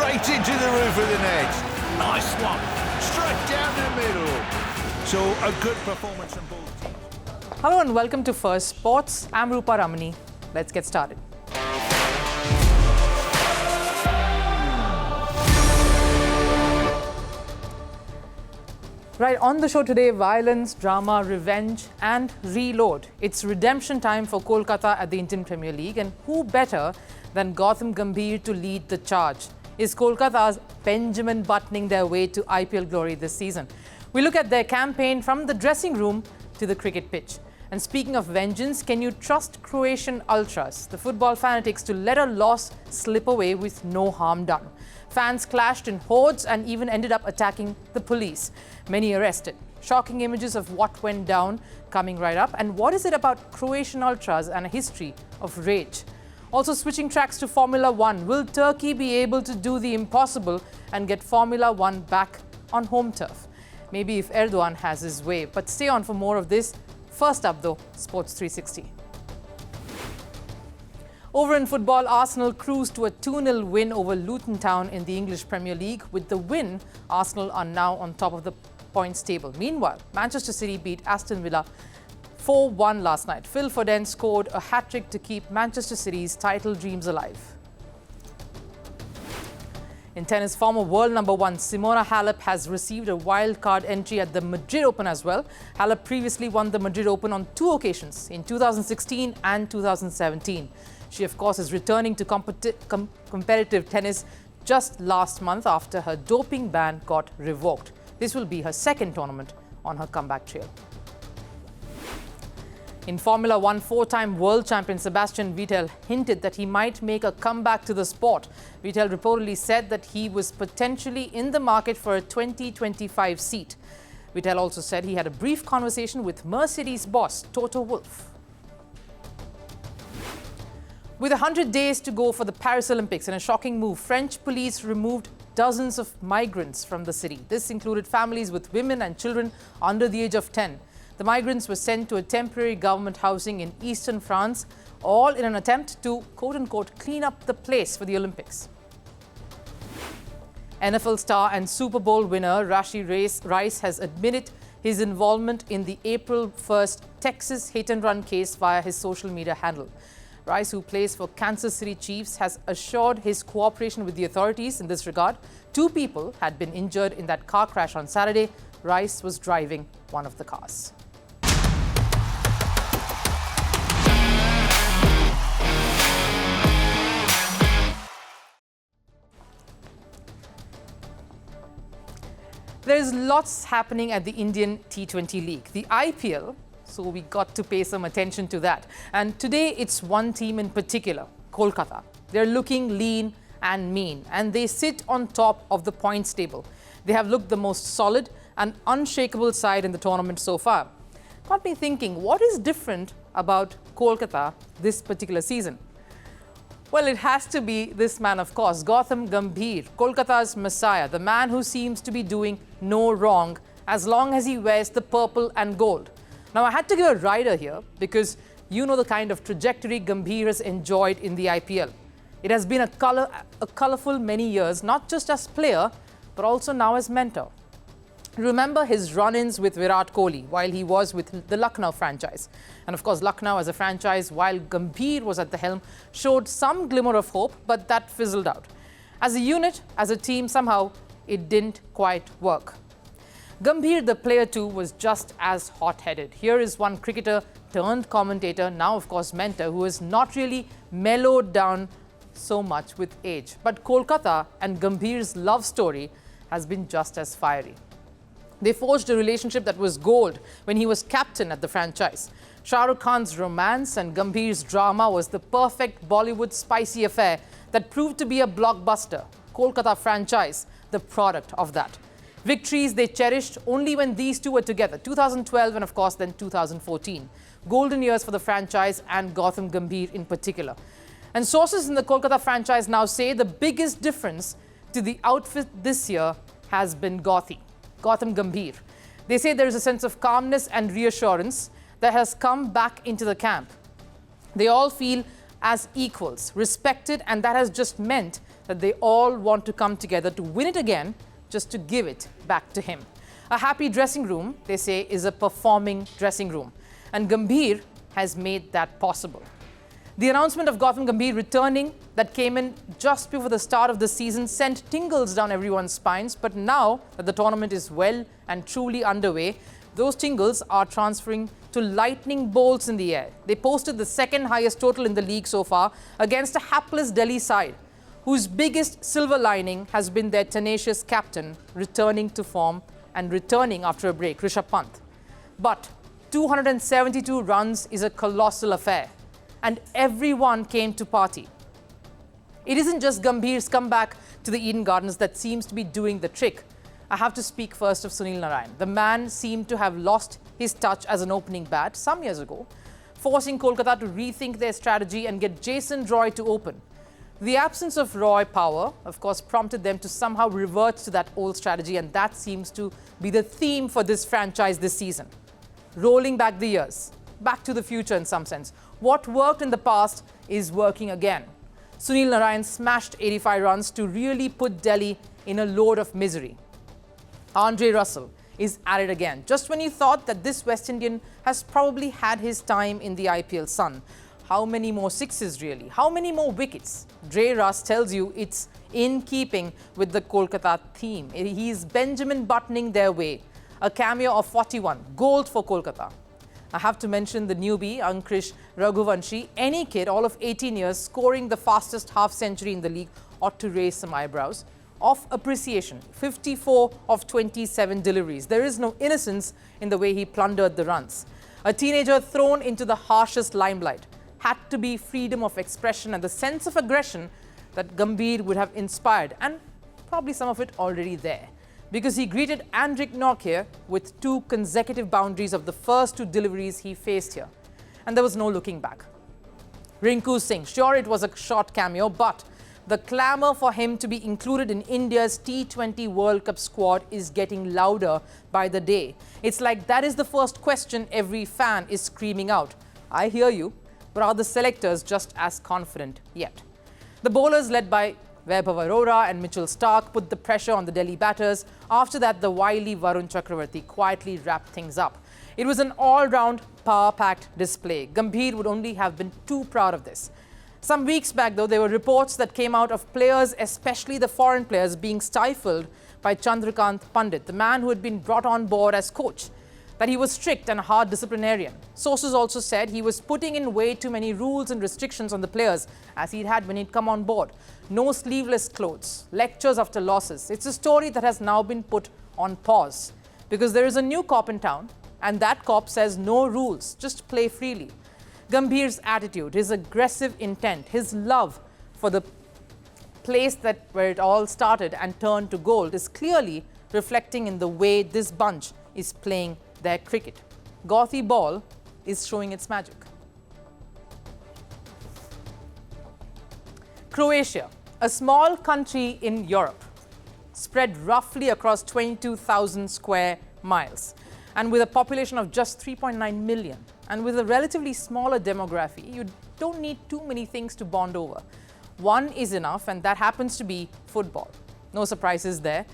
straight into the roof of the net. Nice one. Straight down the middle. So a good performance from both teams. Hello and welcome to Firstpost. I'm Rupha Ramani. Let's get started. Right, on the show today, violence, drama, revenge and reload. It's redemption time for Kolkata at the Indian Premier League, and who better than Gautam Gambhir to lead the charge? Is Kolkata's Benjamin buttoning their way to IPL glory this season? We look at their campaign from the dressing room to the cricket pitch. And speaking of vengeance, can you trust Croatian ultras, the football fanatics, to let a loss slip away with no harm done? Fans clashed in hordes and even ended up attacking the police. Many arrested. Shocking images of what went down coming right up. And what is it about Croatian ultras and a history of rage? Also switching tracks to Formula One. Will Turkey be able to do the impossible and get Formula One back on home turf? Maybe if Erdogan has his way. But stay on for more of this. First up though, Sports 360. Over in football, Arsenal cruised to a 2-0 win over Luton Town in the English Premier League. With the win, Arsenal are now on top of the points table. Meanwhile, Manchester City beat Aston Villa 4-1 last night. Phil Foden scored a hat-trick to keep Manchester City's title dreams alive. In tennis, former world number one Simona Halep has received a wild-card entry at the Madrid Open as well. Halep previously won the Madrid Open on two occasions, in 2016 and 2017. She, of course, is returning to competitive tennis just last month after her doping ban got revoked. This will be her second tournament on her comeback trail. In Formula One, four-time world champion Sebastian Vettel hinted that he might make a comeback to the sport. Vettel reportedly said that he was potentially in the market for a 2025 seat. Vettel also said he had a brief conversation with Mercedes boss Toto Wolff. With 100 days to go for the Paris Olympics, in a shocking move, French police removed dozens of migrants from the city. This included families with women and children under the age of 10. The migrants were sent to a temporary government housing in eastern France, all in an attempt to, quote-unquote, clean up the place for the Olympics. NFL star and Super Bowl winner Rashee Rice has admitted his involvement in the April 1st Texas hit-and-run case via his social media handle. Rice, who plays for Kansas City Chiefs, has assured his cooperation with the authorities in this regard. Two people had been injured in that car crash on Saturday. Rice was driving one of the cars. There's lots happening at the Indian T20 League, the IPL, so we got to pay some attention to that. And today it's one team in particular, Kolkata. They're looking lean and mean, and they sit on top of the points table. They have looked the most solid and unshakable side in the tournament so far. Got me thinking, what is different about Kolkata this particular season? Well, it has to be this man, of course, Gautam Gambhir, Kolkata's messiah, the man who seems to be doing no wrong as long as he wears the purple and gold. Now, I had to give a rider here because you know the kind of trajectory Gambhir has enjoyed in the IPL. It has been a colourful many years, not just as player, but also now as mentor. Remember his run-ins with Virat Kohli while he was with the Lucknow franchise. And of course, Lucknow as a franchise, while Gambhir was at the helm, showed some glimmer of hope, but that fizzled out. As a unit, as a team, somehow it didn't quite work. Gambhir, the player too, was just as hot-headed. Here is one cricketer turned commentator, now of course mentor, who has not really mellowed down so much with age. But Kolkata and Gambhir's love story has been just as fiery. They forged a relationship that was gold when he was captain at the franchise. Shah Rukh Khan's romance and Gambhir's drama was the perfect Bollywood spicy affair that proved to be a blockbuster. Kolkata franchise, the product of that. Victories they cherished only when these two were together, 2012 and of course then 2014. Golden years for the franchise and Gautam Gambhir in particular. And sources in the Kolkata franchise now say the biggest difference to the outfit this year has been Gautam Gambhir. They say there is a sense of calmness and reassurance that has come back into the camp. They all feel as equals, respected, and that has just meant that they all want to come together to win it again, just to give it back to him. A happy dressing room, they say, is a performing dressing room. And Gambhir has made that possible. The announcement of Gautam Gambhir returning that came in just before the start of the season sent tingles down everyone's spines. But now that the tournament is well and truly underway, those tingles are transferring to lightning bolts in the air. They posted the second highest total in the league so far against a hapless Delhi side, whose biggest silver lining has been their tenacious captain returning to form and returning after a break, Rishabh Pant. But 272 runs is a colossal affair, and everyone came to party. It isn't just Gambhir's comeback to the Eden Gardens that seems to be doing the trick. I have to speak first of Sunil Narine. The man seemed to have lost his touch as an opening bat some years ago, forcing Kolkata to rethink their strategy and get Jason Roy to open. The absence of Roy power, of course, prompted them to somehow revert to that old strategy, and that seems to be the theme for this franchise this season. Rolling back the years, back to the future in some sense. What worked in the past is working again. Sunil Narine smashed 85 runs to really put Delhi in a load of misery. Andre Russell is at it again. Just when you thought that this West Indian has probably had his time in the IPL sun. How many more sixes really? How many more wickets? Dre Russ tells you it's in keeping with the Kolkata theme. He's Benjamin buttoning their way. A cameo of 41, gold for Kolkata. I have to mention the newbie, Ankrish Raghuvanshi. Any kid, all of 18 years, scoring the fastest half-century in the league ought to raise some eyebrows. Of appreciation, 54 of 27 deliveries. There is no innocence in the way he plundered the runs. A teenager thrown into the harshest limelight. Had to be freedom of expression and the sense of aggression that Gambhir would have inspired, and probably some of it already there. Because he greeted Andrik Nortje with 2 consecutive boundaries of the first 2 deliveries he faced here. And there was no looking back. Rinku Singh, sure it was a short cameo, but the clamour for him to be included in India's T20 World Cup squad is getting louder by the day. It's like that is the first question every fan is screaming out. I hear you, but are the selectors just as confident yet? The bowlers led by Vaibhav Arora and Mitchell Starc put the pressure on the Delhi batters. After that, the wily Varun Chakravarti quietly wrapped things up. It was an all-round power-packed display. Gambhir would only have been too proud of this. Some weeks back, though, there were reports that came out of players, especially the foreign players, being stifled by Chandrakant Pandit, the man who had been brought on board as coach, that he was strict and a hard disciplinarian. Sources also said he was putting in way too many rules and restrictions on the players, as he had when he'd come on board. No sleeveless clothes, lectures after losses. It's a story that has now been put on pause, because there is a new cop in town, and that cop says no rules, just play freely. Gambhir's attitude, his aggressive intent, his love for the place where it all started and turned to gold is clearly reflecting in the way this bunch is playing their cricket. Gauti-Ball is showing its magic. Croatia, a small country in Europe, spread roughly across 22,000 square miles, and with a population of just 3.9 million, and with a relatively smaller demography, you don't need too many things to bond over. One is enough, and that happens to be football. No surprises there.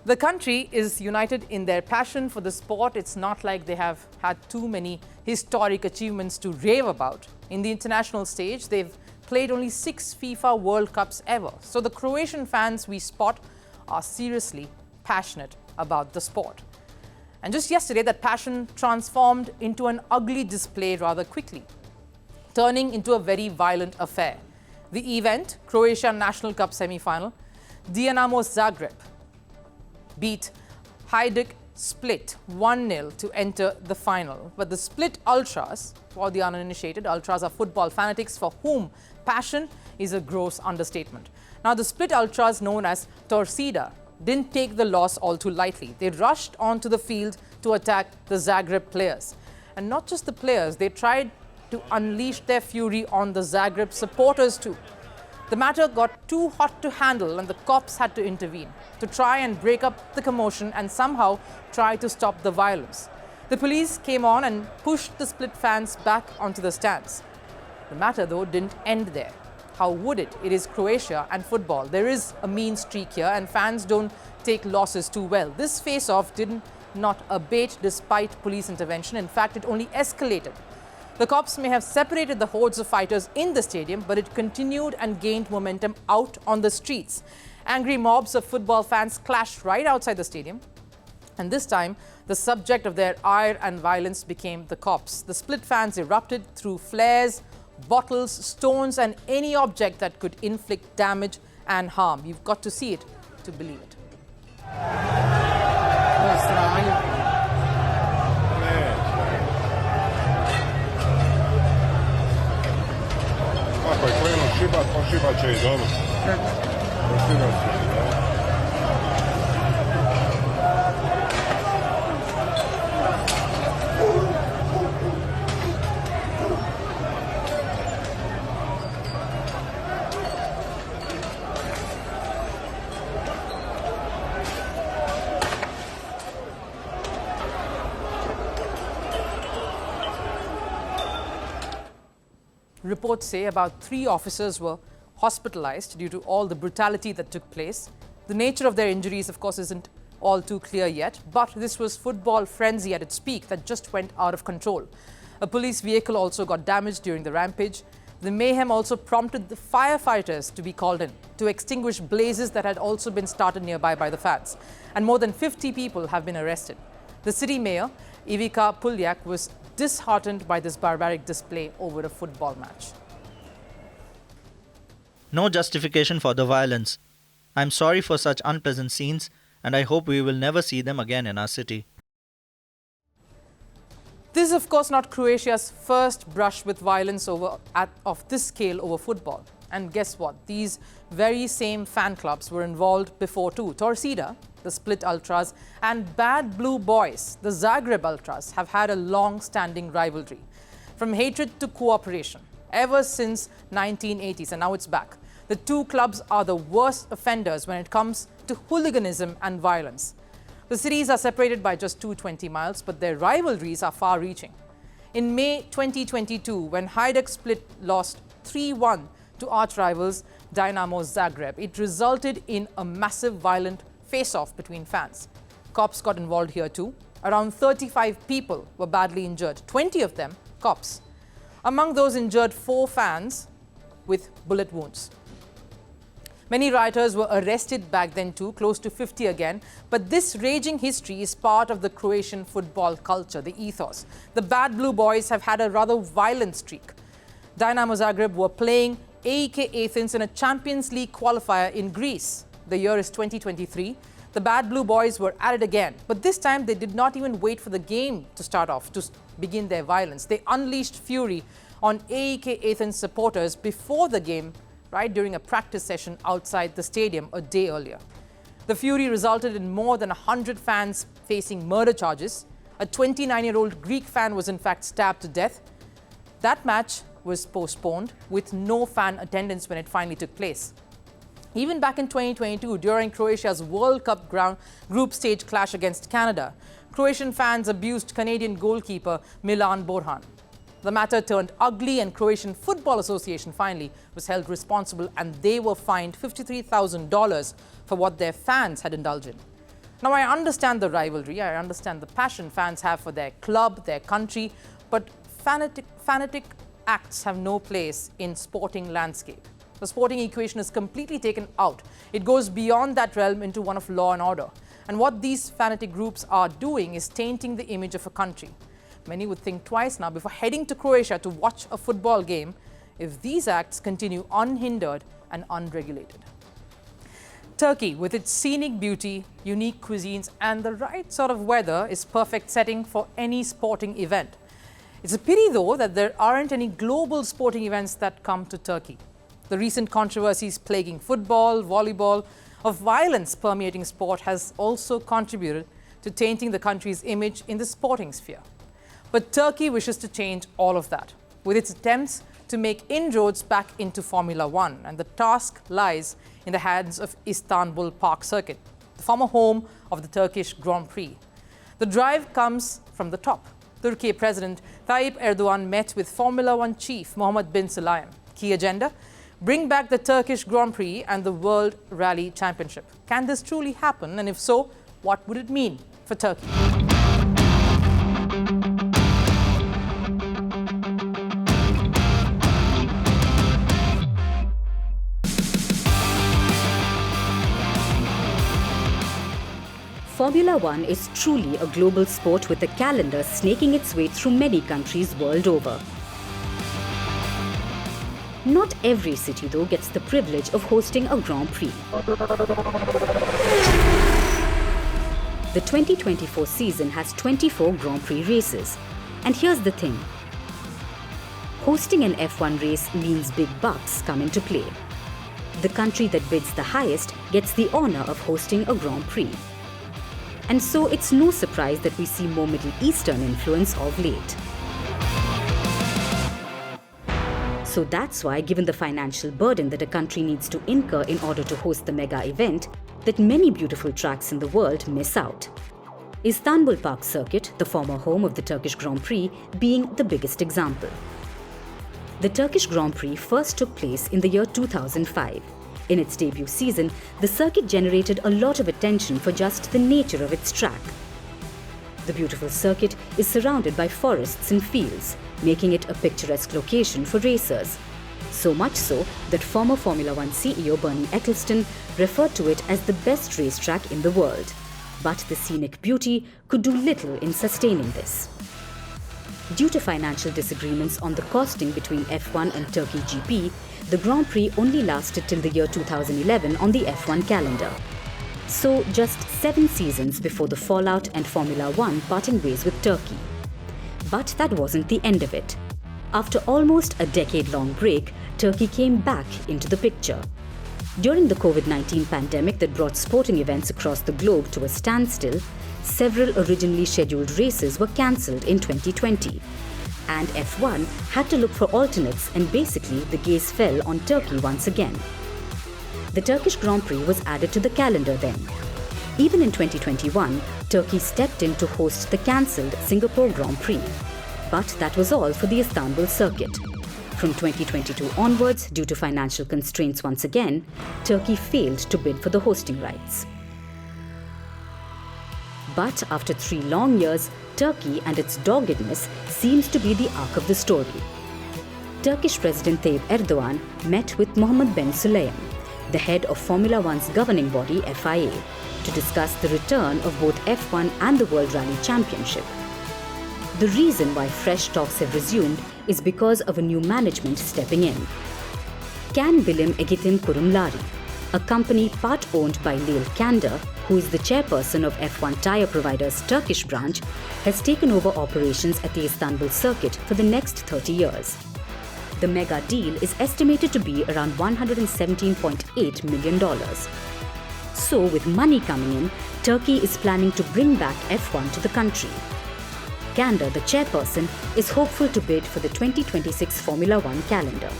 The country is united in their passion for the sport. It's not like they have had too many historic achievements to rave about. In the international stage, they've played only 6 FIFA World Cups ever. So the Croatian fans we spot are seriously passionate about the sport. And just yesterday, that passion transformed into an ugly display rather quickly, turning into a very violent affair. The event, Croatia National Cup semi-final, Dinamo Zagreb beat Hajduk Split 1-0 to enter the final. But the Split Ultras, for the uninitiated, Ultras are football fanatics for whom passion is a gross understatement. Now, the Split Ultras, known as Torcida, didn't take the loss all too lightly. They rushed onto the field to attack the Zagreb players. And not just the players, they tried to unleash their fury on the Zagreb supporters too. The matter got too hot to handle, and the cops had to intervene to try and break up the commotion and somehow try to stop the violence. The police came on and pushed the Split fans back onto the stands. The matter, though, didn't end there. How would it? It is Croatia and football. There is a mean streak here and fans don't take losses too well. This face-off did not abate despite police intervention. In fact, it only escalated. The cops may have separated the hordes of fighters in the stadium, but it continued and gained momentum out on the streets. Angry mobs of football fans clashed right outside the stadium. And this time, the subject of their ire and violence became the cops. The Split fans erupted through flares, bottles, stones, and any object that could inflict damage and harm. You've got to see it to believe it. Ako je krenuo šibat, pošibat će i dobro. Pošibat će i dobro. Reports say about 3 officers were hospitalized due to all the brutality that took place. The nature of their injuries, of course, isn't all too clear yet, but this was football frenzy at its peak that just went out of control. A police vehicle also got damaged during the rampage. The mayhem also prompted the firefighters to be called in to extinguish blazes that had also been started nearby by the fans. And more than 50 people have been arrested. The city mayor, Ivica Puljak, was disheartened by this barbaric display over a football match. No justification for the violence. I'm sorry for such unpleasant scenes and I hope we will never see them again in our city. This is, of course, not Croatia's first brush with violence of this scale over football. And guess what? These very same fan clubs were involved before too. Torcida, the Split Ultras, and Bad Blue Boys, the Zagreb Ultras, have had a long-standing rivalry. From hatred to cooperation, ever since 1980s, and now it's back. The two clubs are the worst offenders when it comes to hooliganism and violence. The cities are separated by just 220 miles, but their rivalries are far-reaching. In May 2022, when Hajduk Split lost 3-1 to arch-rivals Dinamo Zagreb, it resulted in a massive violent face-off between fans. Cops got involved here too. Around 35 people were badly injured, 20 of them cops. Among those injured, 4 fans with bullet wounds. Many rioters were arrested back then too, close to 50 again. But this raging history is part of the Croatian football culture, the ethos. The Bad Blue Boys have had a rather violent streak. Dinamo Zagreb were playing AEK Athens in a Champions League qualifier in Greece. The year is 2023. The Bad Blue Boys were at it again. But this time they did not even wait for the game to start off, to begin their violence. They unleashed fury on AEK Athens supporters before the game, right during a practice session outside the stadium a day earlier. The fury resulted in more than 100 fans facing murder charges. A 29-year-old Greek fan was in fact stabbed to death. That match was postponed with no fan attendance when it finally took place. Even back in 2022, during Croatia's World Cup group stage clash against Canada, Croatian fans abused Canadian goalkeeper Milan Borjan. The matter turned ugly and Croatian Football Association finally was held responsible and they were fined $53,000 for what their fans had indulged in. Now, I understand the rivalry, I understand the passion fans have for their club, their country, but fanatic acts have no place in sporting landscape. The sporting equation is completely taken out. It goes beyond that realm into one of law and order. And what these fanatic groups are doing is tainting the image of a country. Many would think twice now before heading to Croatia to watch a football game if these acts continue unhindered and unregulated. Turkey, with its scenic beauty, unique cuisines, and the right sort of weather, is perfect setting for any sporting event. It's a pity, though, that there aren't any global sporting events that come to Turkey. The recent controversies plaguing football, volleyball, of violence permeating sport has also contributed to tainting the country's image in the sporting sphere. But Turkey wishes to change all of that with its attempts to make inroads back into Formula One, and the task lies in the hands of Istanbul Park Circuit, the former home of the Turkish Grand Prix. The drive comes from the top. Turkish President Tayyip Erdogan met with Formula One chief Mohammed Ben Sulayem. Key agenda: bring back the Turkish Grand Prix and the World Rally Championship. Can this truly happen? And if so, what would it mean for Turkey? Formula One is truly a global sport with a calendar snaking its way through many countries world over. Not every city, though, gets the privilege of hosting a Grand Prix. The 2024 season has 24 Grand Prix races. And here's the thing. Hosting an F1 race means big bucks come into play. The country that bids the highest gets the honor of hosting a Grand Prix. And so it's no surprise that we see more Middle Eastern influence of late. So that's why, given the financial burden that a country needs to incur in order to host the mega event, that many beautiful tracks in the world miss out. Istanbul Park Circuit, the former home of the Turkish Grand Prix, being the biggest example. The Turkish Grand Prix first took place in the year 2005. In its debut season, the circuit generated a lot of attention for just the nature of its track. The beautiful circuit is surrounded by forests and fields, making it a picturesque location for racers. So much so that former Formula One CEO Bernie Ecclestone referred to it as the best racetrack in the world. But the scenic beauty could do little in sustaining this. Due to financial disagreements on the costing between F1 and Turkey GP, the Grand Prix only lasted till the year 2011 on the F1 calendar. So just 7 seasons before the fallout and Formula One parting ways with Turkey. But that wasn't the end of it. After almost a decade-long break, Turkey came back into the picture. During the COVID-19 pandemic that brought sporting events across the globe to a standstill, several originally scheduled races were cancelled in 2020. And F1 had to look for alternates, and basically the gaze fell on Turkey once again. The Turkish Grand Prix was added to the calendar then. Even in 2021, Turkey stepped in to host the cancelled Singapore Grand Prix. But that was all for the Istanbul circuit. From 2022 onwards, due to financial constraints once again, Turkey failed to bid for the hosting rights. But after 3 long years, Turkey and its doggedness seems to be the arc of the story. Turkish President Tayyip Erdogan met with Mohammed Ben Sulayem, the head of Formula One's governing body FIA, to discuss the return of both F1 and the World Rally Championship. The reason why fresh talks have resumed is because of a new management stepping in. Can Bilim Eğitim Kurumları, a company part-owned by Lale Kanda, who is the chairperson of F1 tyre provider's Turkish branch, has taken over operations at the Istanbul circuit for the next 30 years. The mega deal is estimated to be around $117.8 million. So, with money coming in, Turkey is planning to bring back F1 to the country. Kanda, the chairperson, is hopeful to bid for the 2026 Formula One calendar.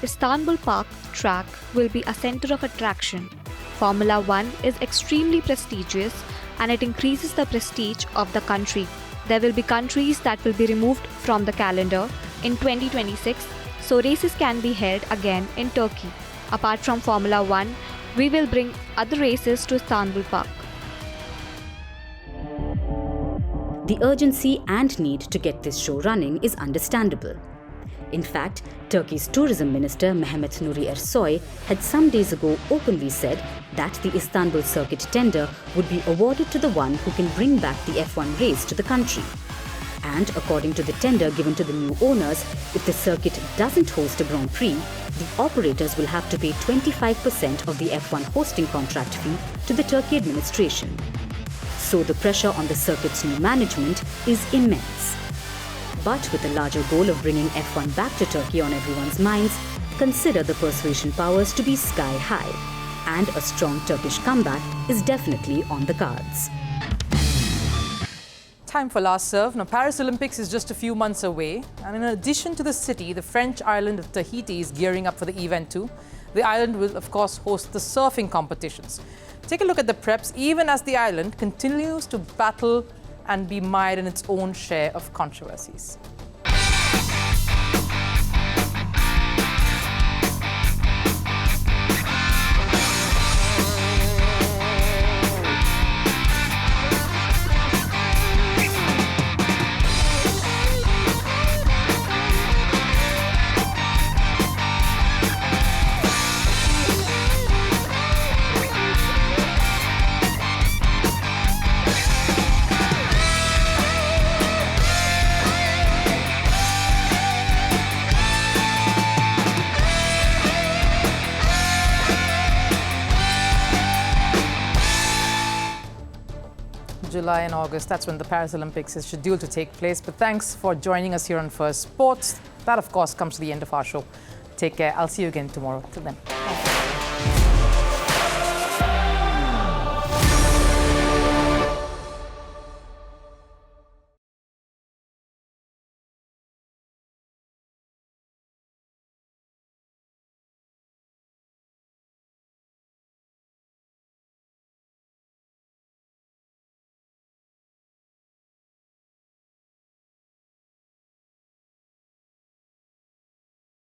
Istanbul Park track will be a center of attraction. Formula One is extremely prestigious and it increases the prestige of the country. There will be countries that will be removed from the calendar in 2026, so races can be held again in Turkey. Apart from Formula One, we will bring other races to Istanbul Park. The urgency and need to get this show running is understandable. In fact, Turkey's tourism minister Mehmet Nuri Ersoy had some days ago openly said that the Istanbul circuit tender would be awarded to the one who can bring back the F1 race to the country. And according to the tender given to the new owners, if the circuit doesn't host a Grand Prix, the operators will have to pay 25% of the F1 hosting contract fee to the Turkey administration. So the pressure on the circuit's new management is immense. But with the larger goal of bringing F1 back to Turkey on everyone's minds, consider the persuasion powers to be sky high. And a strong Turkish comeback is definitely on the cards. Time for last serve. Now, Paris Olympics is just a few months away. And in addition to the city, the French island of Tahiti is gearing up for the event too. The island will, of course, host the surfing competitions. Take a look at the preps, even as the island continues to battle and be mired in its own share of controversies. July and August. That's when the Paris Olympics is scheduled to take place. But thanks for joining us here on Firstpost. That, of course, comes to the end of our show. Take care. I'll see you again tomorrow. Till then. Bye.